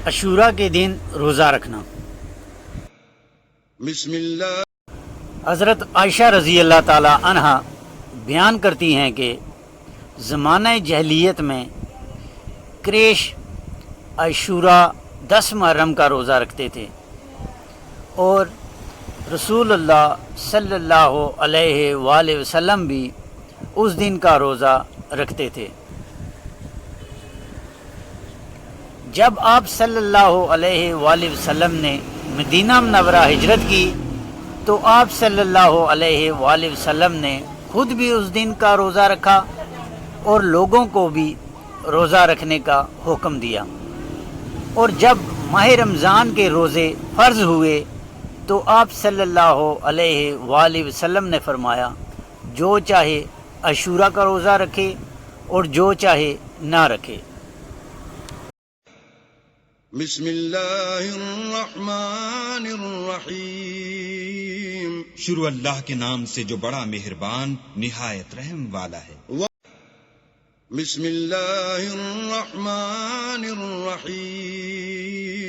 عاشوراء کے دن روزہ رکھنا۔ بسم اللہ۔ حضرت عائشہ رضی اللہ تعالی عنہا بیان کرتی ہیں کہ زمانہ جاہلیت میں قریش عاشوراء 10 محرم کا روزہ رکھتے تھے اور رسول اللہ صلی اللہ علیہ وآلہ وسلم بھی اس دن کا روزہ رکھتے تھے۔ جب آپ صلی اللہ علیہ وآلہ وسلم نے مدینہ منورہ ہجرت کی تو آپ صلی اللہ علیہ وآلہ وسلم نے خود بھی اس دن کا روزہ رکھا اور لوگوں کو بھی روزہ رکھنے کا حکم دیا، اور جب ماہ رمضان کے روزے فرض ہوئے تو آپ صلی اللہ علیہ وآلہ وسلم نے فرمایا جو چاہے عاشوراء کا روزہ رکھے اور جو چاہے نہ رکھے۔ بسم اللہ الرحمن الرحیم۔ شروع اللہ کے نام سے جو بڑا مہربان نہایت رحم والا ہے۔ بسم اللہ الرحمن الرحیم۔